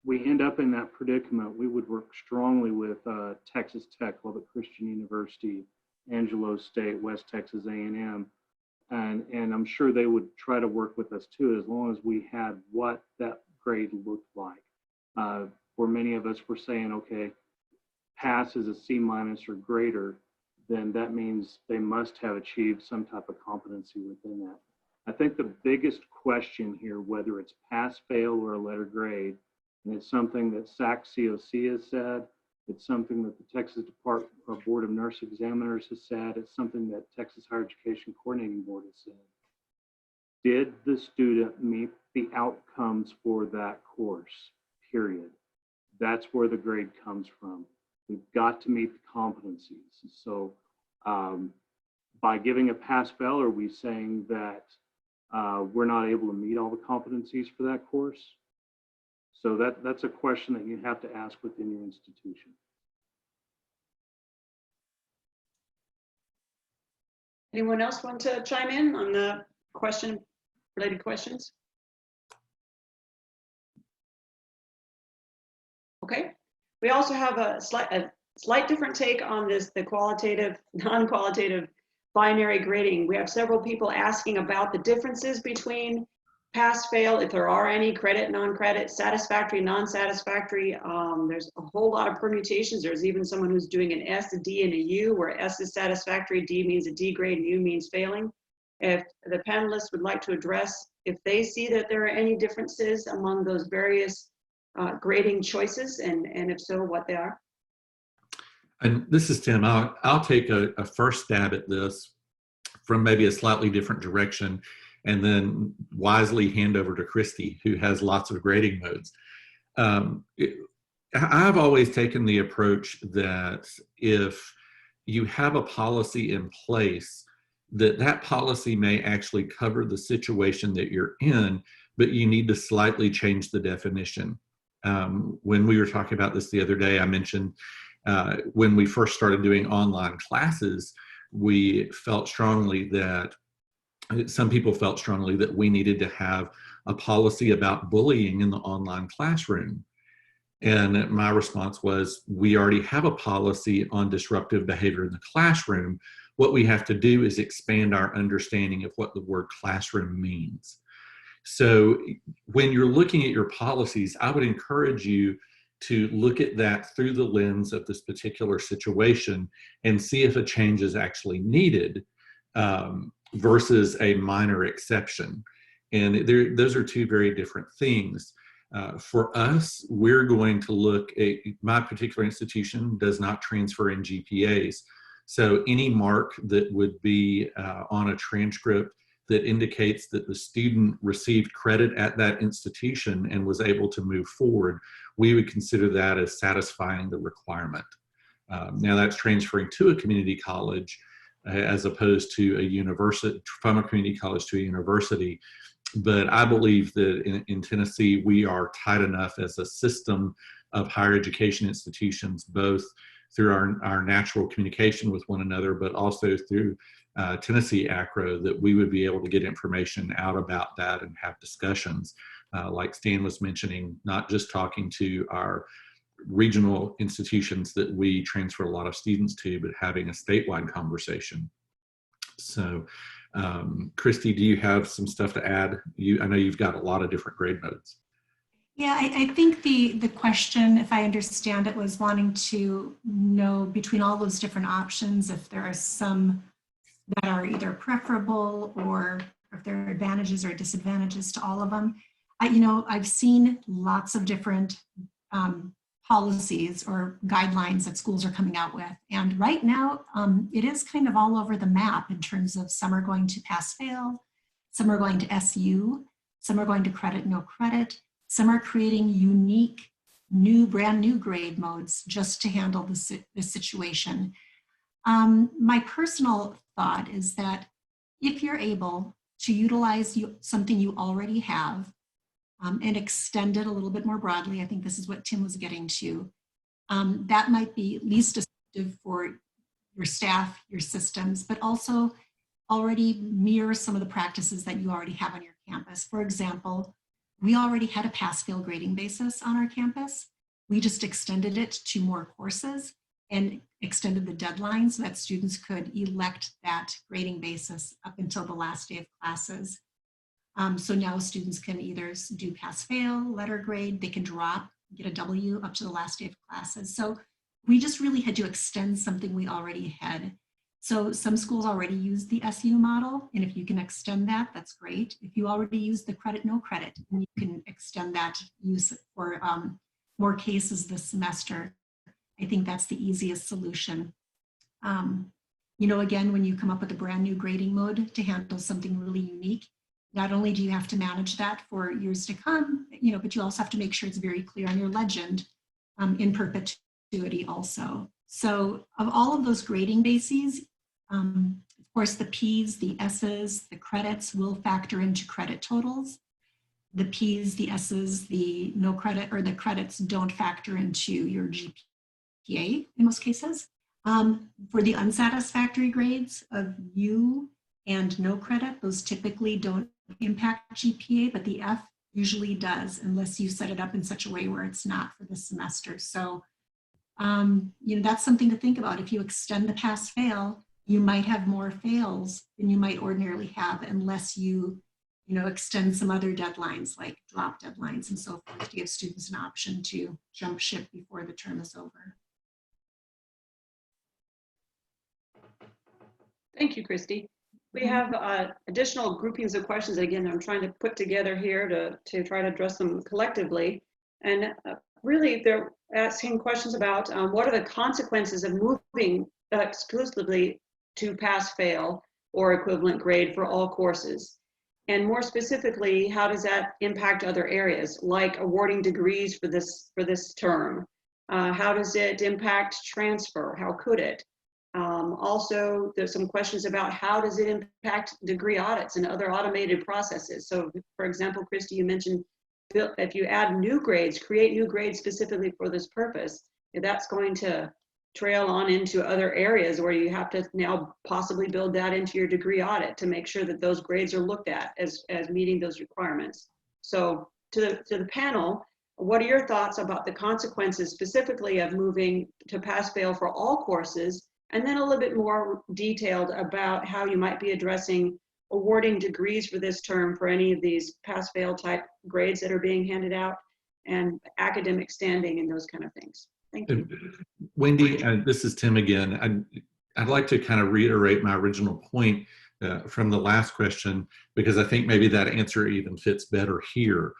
we end up in that predicament, we would work strongly with Texas Tech, Lubbock Christian University, Angelo State, West Texas A&M, and I'm sure they would try to work with us too, as long as we had what that grade looked like. For many of us, we're saying, okay, pass is a C- or greater, then that means they must have achieved some type of competency within that. I think the biggest question here, whether it's pass, fail, or a letter grade, and it's something that SAC COC has said, it's something that the Texas Department or Board of Nurse Examiners has said, it's something that Texas Higher Education Coordinating Board has said. Did the student meet the outcomes for that course, period? That's where the grade comes from. We've got to meet the competencies. So by giving a pass-fail, are we saying that we're not able to meet all the competencies for that course? So that's a question that you have to ask within your institution. Anyone else want to chime in on the related questions? Okay. We also have a slight different take on this, the qualitative, non-qualitative binary grading. We have several people asking about the differences between pass, fail, if there are any, credit, non-credit, satisfactory, non-satisfactory. There's a whole lot of permutations. There's even someone who's doing an S, a D, and a U, where S is satisfactory, D means a D grade, and U means failing. If the panelists would like to address if they see that there are any differences among those various grading choices, and if so, what they are. And this is Tim. I'll take a first stab at this from maybe a slightly different direction, and then wisely hand over to Christy, who has lots of grading modes. I've always taken the approach that if you have a policy in place, that policy may actually cover the situation that you're in, but you need to slightly change the definition. When we were talking about this the other day, I mentioned when we first started doing online classes, we felt strongly that some people felt strongly that we needed to have a policy about bullying in the online classroom. And my response was, we already have a policy on disruptive behavior in the classroom. What we have to do is expand our understanding of what the word classroom means. So when you're looking at your policies, I would encourage you to look at that through the lens of this particular situation and see if a change is actually needed versus a minor exception. And those are two very different things. For us, we're going to look at, my particular institution does not transfer in GPAs. So any mark that would be on a transcript that indicates that the student received credit at that institution and was able to move forward, we would consider that as satisfying the requirement. Now that's transferring to a community college as opposed to a university, from a community college to a university. But I believe that in Tennessee, we are tight enough as a system of higher education institutions, both through our natural communication with one another, but also through Tennessee ACRO, that we would be able to get information out about that and have discussions. Like Stan was mentioning, not just talking to our regional institutions that we transfer a lot of students to, but having a statewide conversation. So, Christy, do you have some stuff to add? I know you've got a lot of different grade modes. Yeah, I think the question, if I understand it, was wanting to know between all those different options, if there are some that are either preferable or if there are advantages or disadvantages to all of them. I've seen lots of different policies or guidelines that schools are coming out with. And right now, it is kind of all over the map in terms of some are going to pass fail, some are going to SU, some are going to credit, no credit, some are creating unique, brand new grade modes just to handle the situation. My personal thought is that if you're able to utilize something you already have and extend it a little bit more broadly, I think this is what Tim was getting to, that might be at least effective for your staff, your systems, but also already mirror some of the practices that you already have on your campus. For example, we already had a pass-fail grading basis on our campus. We just extended it to more courses and extended the deadline so that students could elect that grading basis up until the last day of classes. So now students can either do pass-fail, letter grade, they can drop, get a W up to the last day of classes. So we just really had to extend something we already had. So some schools already use the SU model, and if you can extend that, that's great. If you already use the credit, no credit, and you can extend that use for more cases this semester, I think that's the easiest solution. Again, when you come up with a brand new grading mode to handle something really unique, not only do you have to manage that for years to come, but you also have to make sure it's very clear on your legend in perpetuity also. So of all of those grading bases, of course, the P's, the S's, the credits will factor into credit totals. The P's, the S's, the no credit or the credits don't factor into your GPA in most cases. For the unsatisfactory grades of U and no credit, those typically don't impact GPA, but the F usually does unless you set it up in such a way where it's not for this semester. So, that's something to think about. If you extend the pass-fail, you might have more fails than you might ordinarily have unless you extend some other deadlines like drop deadlines and so forth to give students an option to jump ship before the term is over. Thank you, Christy. We have additional groupings of questions. Again, I'm trying to put together here to try to address them collectively. And really, they're asking questions about what are the consequences of moving exclusively to pass-fail or equivalent grade for all courses. And more specifically, how does that impact other areas, like awarding degrees for this term? How does it impact transfer? How could it? Also, there's some questions about how does it impact degree audits and other automated processes. So, for example, Christy, you mentioned if you add new grades, create new grades specifically for this purpose, that's going to trail on into other areas where you have to now possibly build that into your degree audit to make sure that those grades are looked at as meeting those requirements. So to the panel, what are your thoughts about the consequences specifically of moving to pass-fail for all courses, and then a little bit more detailed about how you might be addressing awarding degrees for this term for any of these pass-fail type grades that are being handed out, and academic standing and those kind of things. Thank you. Wendy, this is Tim again. I'd like to kind of reiterate my original point from the last question, because I think maybe that answer even fits better here.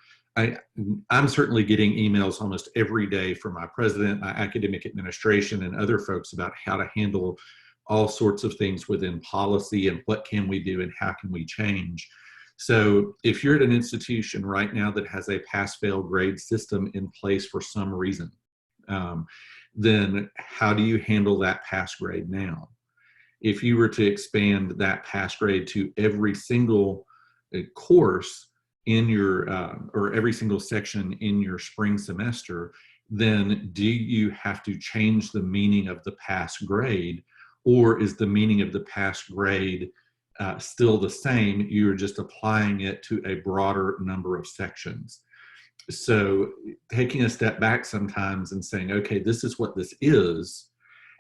I'm certainly getting emails almost every day from my president, my academic administration, and other folks about how to handle all sorts of things within policy and what can we do and how can we change. So if you're at an institution right now that has a pass-fail grade system in place for some reason, then how do you handle that pass grade now? If you were to expand that pass grade to every single course in your, or every single section in your spring semester, then do you have to change the meaning of the pass grade, or is the meaning of the pass grade still the same? You're just applying it to a broader number of sections. So taking a step back sometimes and saying, okay, this is what this is,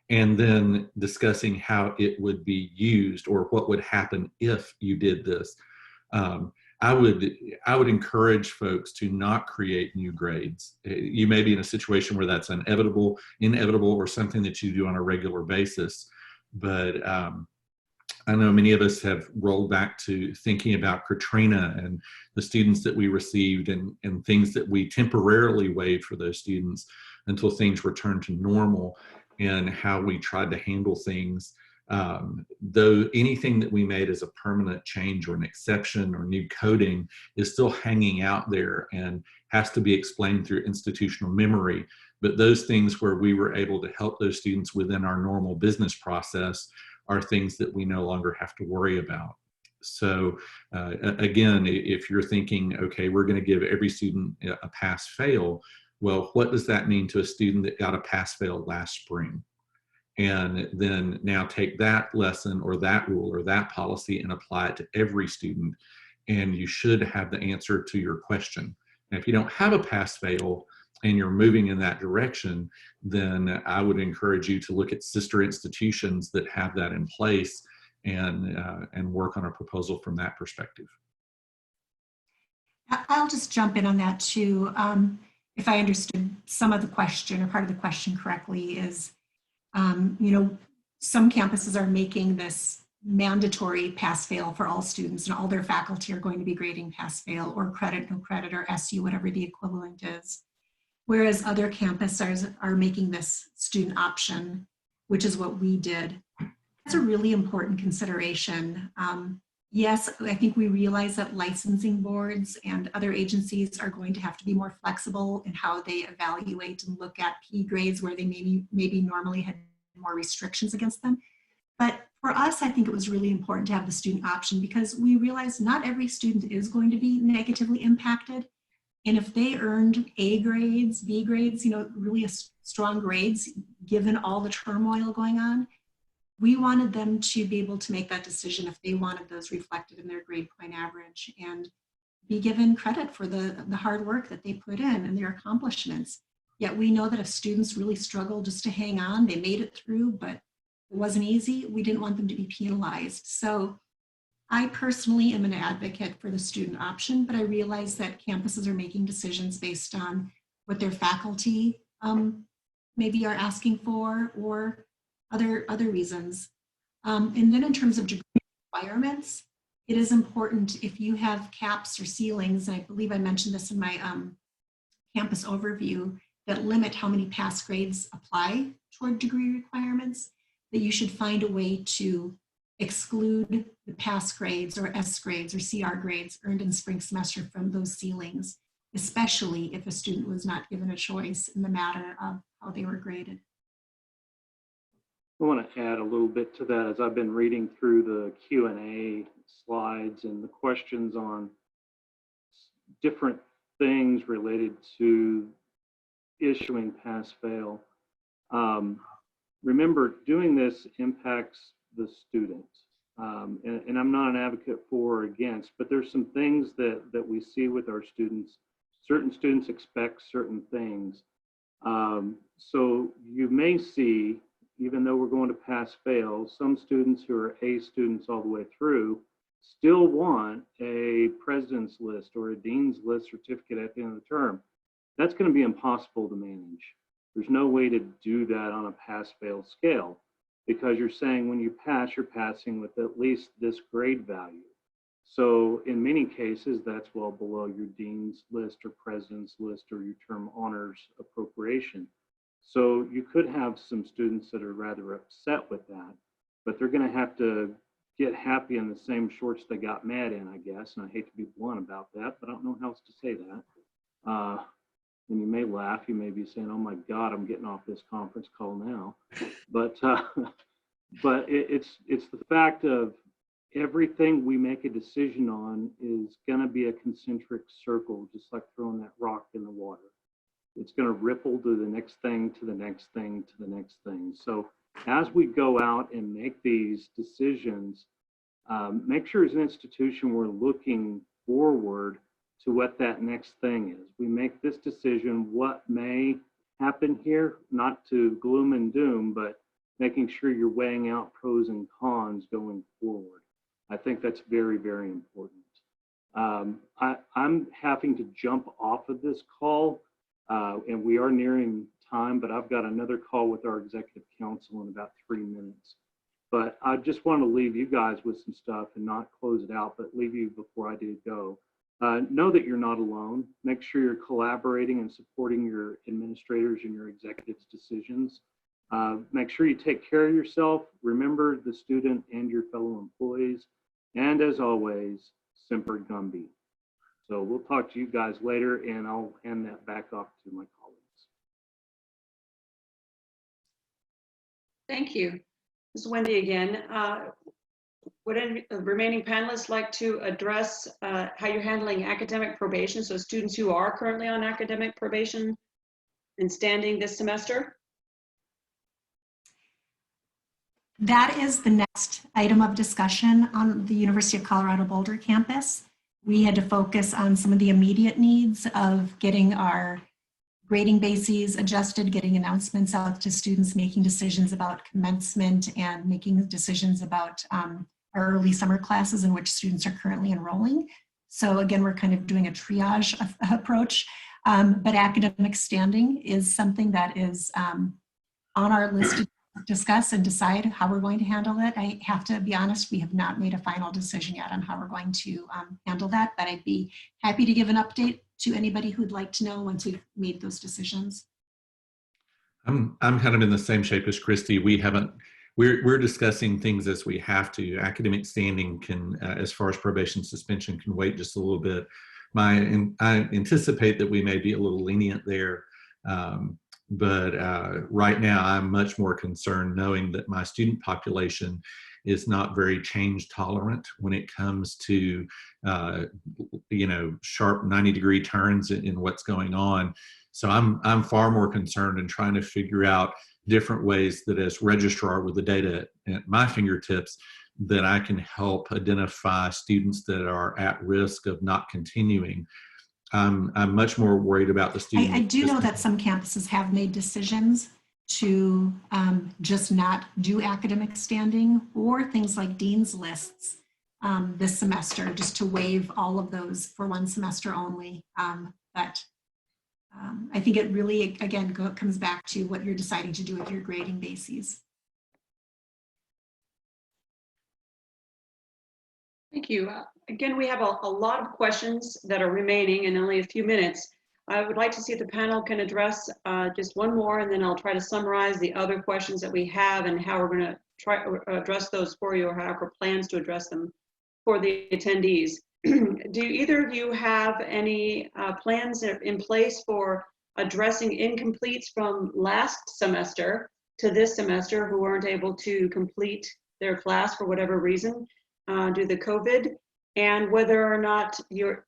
and then discussing how it would be used or what would happen if you did this. I would encourage folks to not create new grades. You may be in a situation where that's inevitable, or something that you do on a regular basis. But I know many of us have rolled back to thinking about Katrina and the students that we received, and things that we temporarily waived for those students until things returned to normal, and how we tried to handle things. Though anything that we made as a permanent change or an exception or new coding is still hanging out there and has to be explained through institutional memory. But those things where we were able to help those students within our normal business process are things that we no longer have to worry about. So again, if you're thinking, okay, we're going to give every student a pass-fail, well, what does that mean to a student that got a pass-fail last spring? And then now take that lesson or that rule or that policy and apply it to every student, and you should have the answer to your question. And if you don't have a pass-fail and you're moving in that direction, then I would encourage you to look at sister institutions that have that in place and work on a proposal from that perspective. I'll just jump in on that too. If I understood some of the question or part of the question correctly, is some campuses are making this mandatory pass-fail for all students, and all their faculty are going to be grading pass-fail or credit, no credit, or SU, whatever the equivalent is. Whereas other campuses are making this student option, which is what we did. That's a really important consideration. Yes, I think we realize that licensing boards and other agencies are going to have to be more flexible in how they evaluate and look at P grades where they maybe normally had more restrictions against them. But for us, I think it was really important to have the student option, because we realize not every student is going to be negatively impacted. And if they earned A grades, B grades, really strong grades, given all the turmoil going on, we wanted them to be able to make that decision if they wanted those reflected in their grade point average and be given credit for the hard work that they put in and their accomplishments. Yet we know that if students really struggle just to hang on, they made it through, but it wasn't easy, we didn't want them to be penalized. So I personally am an advocate for the student option, but I realize that campuses are making decisions based on what their faculty maybe are asking for, or other reasons. And then in terms of degree requirements, it is important if you have caps or ceilings, and I believe I mentioned this in my campus overview, that limit how many pass grades apply toward degree requirements, that you should find a way to exclude the pass grades or S grades or CR grades earned in spring semester from those ceilings, especially if a student was not given a choice in the matter of how they were graded. I want to add a little bit to that as I've been reading through the Q&A slides and the questions on different things related to issuing pass-fail. Remember, doing this impacts the student. And I'm not an advocate for or against, but there's some things that we see with our students. Certain students expect certain things. So you may see, even though we're going to pass-fail, some students who are A students all the way through still want a president's list or a dean's list certificate at the end of the term. That's going to be impossible to manage. There's no way to do that on a pass-fail scale, because you're saying when you pass, you're passing with at least this grade value. So in many cases, that's well below your dean's list or president's list or your term honors appropriation. So you could have some students that are rather upset with that, but they're going to have to get happy in the same shorts they got mad in, I guess. And I hate to be blunt about that, but I don't know how else to say that. And you may laugh, you may be saying, oh my God, I'm getting off this conference call now. But it's the fact of everything we make a decision on is going to be a concentric circle, just like throwing that rock in the water. It's going to ripple to the next thing, to the next thing, to the next thing. So as we go out and make these decisions, make sure as an institution we're looking forward to what that next thing is. We make this decision, what may happen here, not to gloom and doom, but making sure you're weighing out pros and cons going forward. I think that's very, very important. I'm having to jump off of this call, and we are nearing time, but I've got another call with our executive council in about 3 minutes. But I just want to leave you guys with some stuff and not close it out, but leave you before I do go. Know that you're not alone. Make sure you're collaborating and supporting your administrators and your executives' decisions. Make sure you take care of yourself. Remember the student and your fellow employees. And as always, Semper Gumby. So we'll talk to you guys later, and I'll hand that back off to my colleagues. Thank you. This is Wendy again. Would any remaining panelists like to address how you're handling academic probation? So students who are currently on academic probation and standing this semester? That is the next item of discussion on the University of Colorado Boulder campus. We had to focus on some of the immediate needs of getting our grading bases adjusted, getting announcements out to students, making decisions about commencement, and making decisions about our early summer classes in which students are currently enrolling. So again, we're kind of doing a triage approach, but academic standing is something that is on our list to discuss and decide how we're going to handle it. I have to be honest, we have not made a final decision yet on how we're going to handle that, but I'd be happy to give an update to anybody who'd like to know once we've made those decisions. I'm kind of in the same shape as Christy. We're discussing things as we have to. Academic standing can, as far as probation suspension, can wait just a little bit. I anticipate that we may be a little lenient there. But right now, I'm much more concerned knowing that my student population is not very change tolerant when it comes to, sharp 90-degree turns in what's going on. So I'm far more concerned in trying to figure out different ways that, as registrar with the data at my fingertips, that I can help identify students that are at risk of not continuing. I'm much more worried about the students. I do know that some campuses have made decisions to just not do academic standing, or things like dean's lists this semester, just to waive all of those for one semester only. But I think it really, again, comes back to what you're deciding to do with your grading bases. Thank you. Again, we have a lot of questions that are remaining in only a few minutes. I would like to see if the panel can address just one more, and then I'll try to summarize the other questions that we have and how we're going to try to address those for you, or how our plans to address them for the attendees. Do either of you have any plans in place for addressing incompletes from last semester to this semester who weren't able to complete their class for whatever reason due to COVID, and whether or not your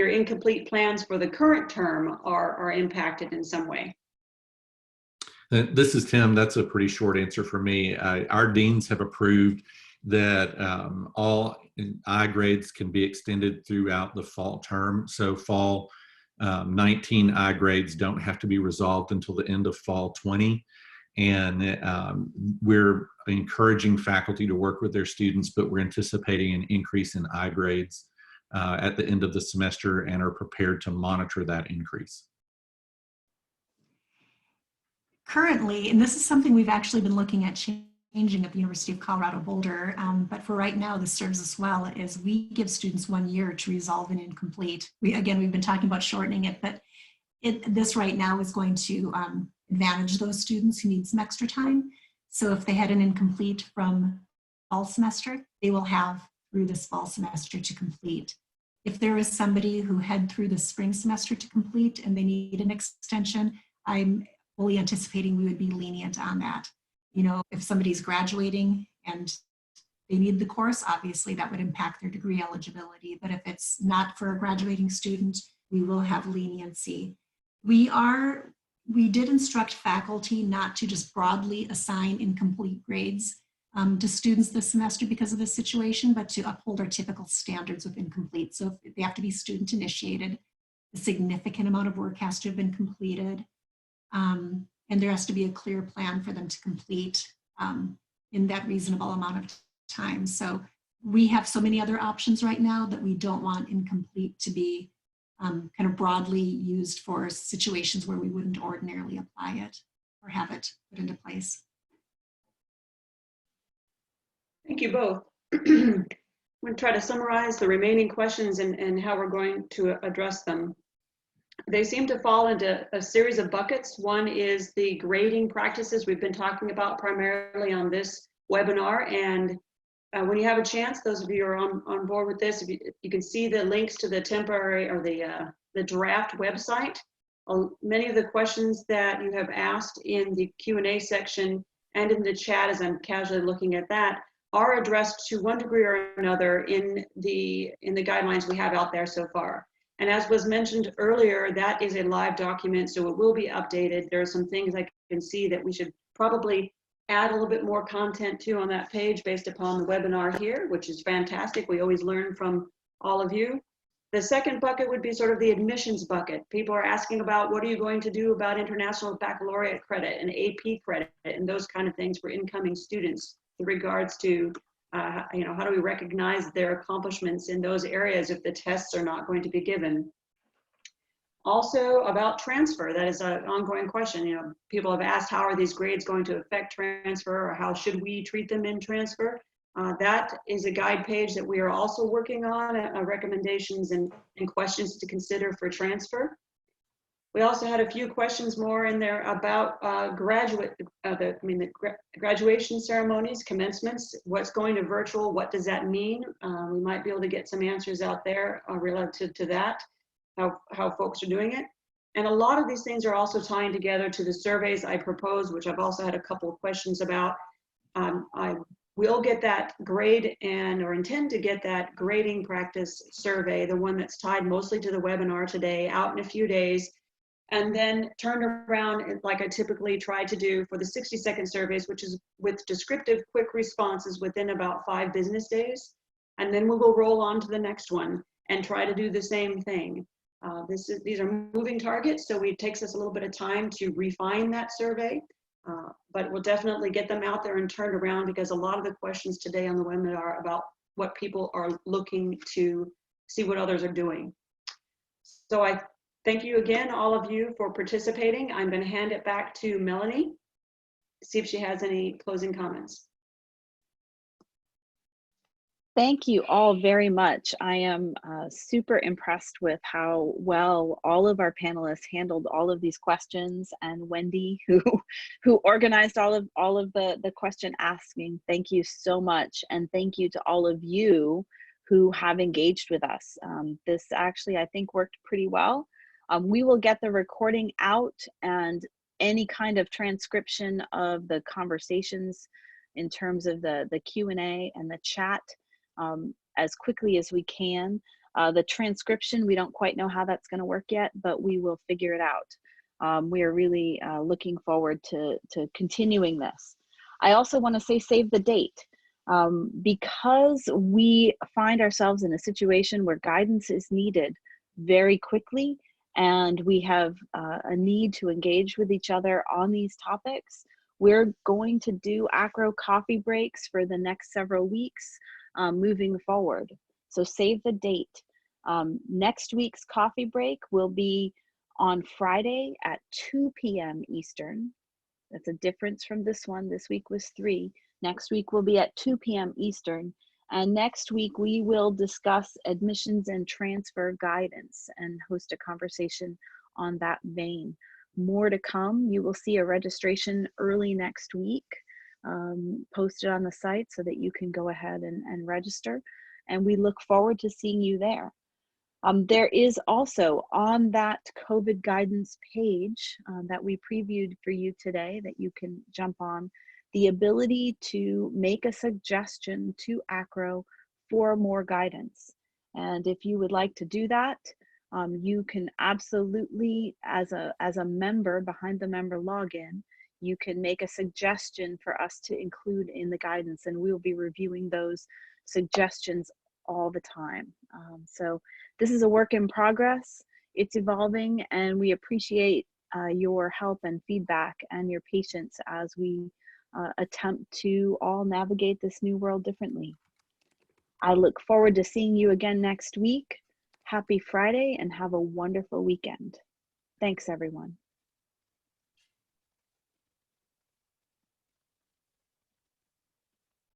incomplete plans for the current term are impacted in some way? This is Tim. That's a pretty short answer for me. Our deans have approved that all I grades can be extended throughout the fall term. So fall 19 I grades don't have to be resolved until the end of fall 20. And we're encouraging faculty to work with their students, but we're anticipating an increase in I grades at the end of the semester and are prepared to monitor that increase. Currently, and this is something we've actually been looking at changing at the University of Colorado Boulder, but for right now, this serves us well, is we give students 1 year to resolve an incomplete. We've been talking about shortening it, but this right now is going to advantage those students who need some extra time. So if they had an incomplete from fall semester, they will have through this fall semester to complete. If there is somebody who had through the spring semester to complete and they need an extension, I'm fully anticipating we would be lenient on that. You know, if somebody's graduating and they need the course, obviously that would impact their degree eligibility. But if it's not for a graduating student, we will have leniency. We did instruct faculty not to just broadly assign incomplete grades to students this semester because of this situation, but to uphold our typical standards with incomplete. So if they have to be student initiated, a significant amount of work has to have been completed. And there has to be a clear plan for them to complete in that reasonable amount of time. So we have so many other options right now that we don't want incomplete to be kind of broadly used for situations where we wouldn't ordinarily apply it or have it put into place. Thank you both. I'm going to try to summarize the remaining questions and how we're going to address them. They seem to fall into a series of buckets. One is the grading practices we've been talking about primarily on this webinar. And when you have a chance, those of you who are on board with this, if you can see the links to the temporary or the draft website. Many of the questions that you have asked in the Q&A section and in the chat, as I'm casually looking at that, are addressed to one degree or another in the guidelines we have out there so far. And as was mentioned earlier, that is a live document, so it will be updated. There are some things I can see that we should probably add a little bit more content to on that page based upon the webinar here, which is fantastic. We always learn from all of you. The second bucket would be sort of the admissions bucket. People are asking about what are you going to do about international baccalaureate credit and AP credit and those kind of things for incoming students with regards to how do we recognize their accomplishments in those areas if the tests are not going to be given? Also about transfer, that is an ongoing question. You know, people have asked how are these grades going to affect transfer, or how should we treat them in transfer? That is a guide page that we are also working on, recommendations and questions to consider for transfer. We also had a few questions more in there about the graduation ceremonies, commencements, what's going to virtual, what does that mean? We might be able to get some answers out there relative to that, how folks are doing it. And a lot of these things are also tying together to the surveys I proposed, which I've also had a couple of questions about. I will get that grade or intend to get that grading practice survey, the one that's tied mostly to the webinar today, out in a few days. And then turn around like I typically try to do for the 60-second surveys, which is with descriptive quick responses within about 5 business days. And then we will roll on to the next one and try to do the same thing. These are moving targets, so it takes us a little bit of time to refine that survey, but we'll definitely get them out there and turned around, because a lot of the questions today on the webinar are about what people are looking to see what others are doing. So I thank you again, all of you, for participating. I'm going to hand it back to Melanie, see if she has any closing comments. Thank you all very much. I am super impressed with how well all of our panelists handled all of these questions, and Wendy, who organized all of the question asking. Thank you so much, and thank you to all of you who have engaged with us. This actually, I think, worked pretty well. We will get the recording out and any kind of transcription of the conversations in terms of the Q&A and the chat as quickly as we can. The transcription, we don't quite know how that's going to work yet, but we will figure it out. We are really looking forward to continuing this. I also want to say save the date. Because we find ourselves in a situation where guidance is needed very quickly, and we have a need to engage with each other on these topics, we're going to do ACRO coffee breaks for the next several weeks moving forward. So save the date. Next week's coffee break will be on Friday at 2 p.m. Eastern. That's a difference from this one. This week was 3. Next week will be at 2 p.m. Eastern. And next week we will discuss admissions and transfer guidance and host a conversation on that vein. More to come. You will see a registration early next week posted on the site so that you can go ahead and register. And we look forward to seeing you there. There is also on that COVID guidance page that we previewed for you today that you can jump on, the ability to make a suggestion to ACRO for more guidance. And if you would like to do that, you can absolutely, as a member behind the member login, you can make a suggestion for us to include in the guidance, and we will be reviewing those suggestions all the time. So this is a work in progress. It's evolving, and we appreciate your help and feedback and your patience as we attempt to all navigate this new world differently. I look forward to seeing you again next week. Happy Friday and have a wonderful weekend. Thanks, everyone.